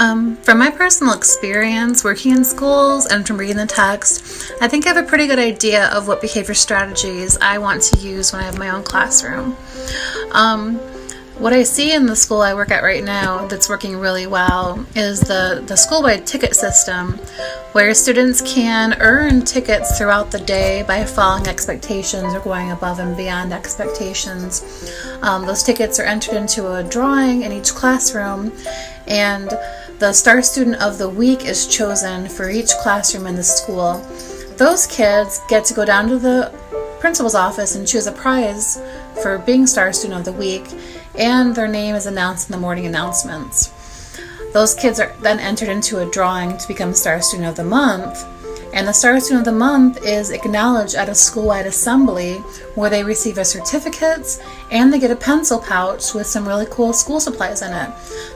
From my personal experience working in schools and from reading the text, I think I have a pretty good idea of what behavior strategies I want to use when I have my own classroom. What I see in the school I work at right now that's working really well is the school-wide ticket system, where students can earn tickets throughout the day by following expectations or going above and beyond expectations. Those tickets are entered into a drawing in each classroom, and the Star Student of the Week is chosen for each classroom in the school. Those kids get to go down to the principal's office and choose a prize for being Star Student of the Week, and their name is announced in the morning announcements. Those kids are then entered into a drawing to become Star Student of the Month, and the Star Student of the Month is acknowledged at a school-wide assembly where they receive a certificates and they get a pencil pouch with some really cool school supplies in it.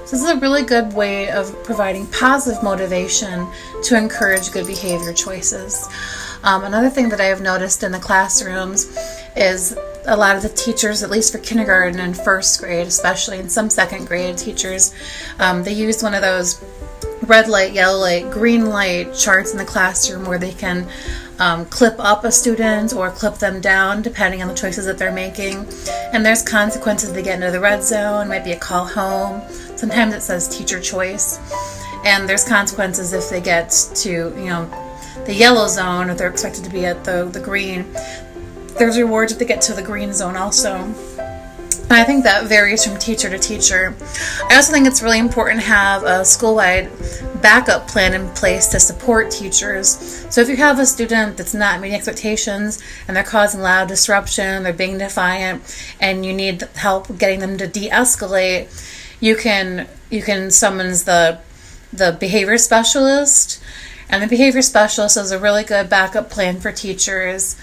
So this is a really good way of providing positive motivation to encourage good behavior choices. Another thing that I have noticed in the classrooms is a lot of the teachers, at least for kindergarten and first grade, especially, and some second grade teachers, they use one of those red light, yellow light, green light charts in the classroom where they can clip up a student or clip them down depending on the choices that they're making. And there's consequences if they get into the red zone, might be a call home. Sometimes it says teacher choice. And there's consequences if they get to, the yellow zone, or they're expected to be at the green. There's rewards if they get to the green zone also. And I think that varies from teacher to teacher. I also think it's really important to have a school-wide backup plan in place to support teachers. So if you have a student that's not meeting expectations and they're causing loud disruption, they're being defiant, and you need help getting them to de-escalate, you can summons the behavior specialist. And the behavior specialist is a really good backup plan for teachers,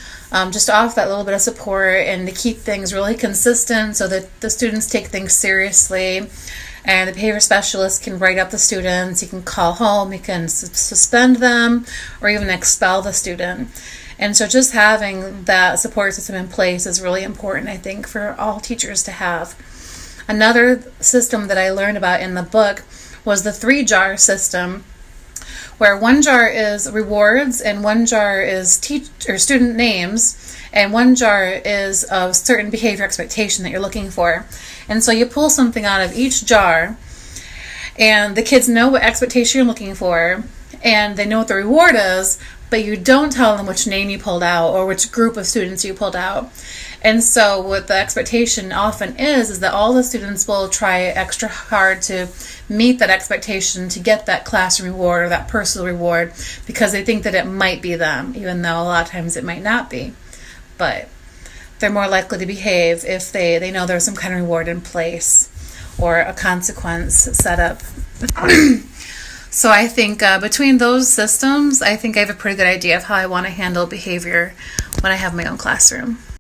just to offer that little bit of support and to keep things really consistent so that the students take things seriously. And the behavior specialist can write up the students, he can call home, he can suspend them, or even expel the student. And so just having that support system in place is really important, I think, for all teachers to have. Another system that I learned about in the book was the 3-jar system, where one jar is rewards and one jar is student names, and one jar is a certain behavior expectation that you're looking for. And so you pull something out of each jar, and the kids know what expectation you're looking for, and they know what the reward is, but you don't tell them which name you pulled out or which group of students you pulled out. And so what the expectation often is that all the students will try extra hard to meet that expectation to get that classroom reward or that personal reward because they think that it might be them, even though a lot of times it might not be. But they're more likely to behave if they know there's some kind of reward in place or a consequence set up. So I think between those systems, I think I have a pretty good idea of how I want to handle behavior when I have my own classroom.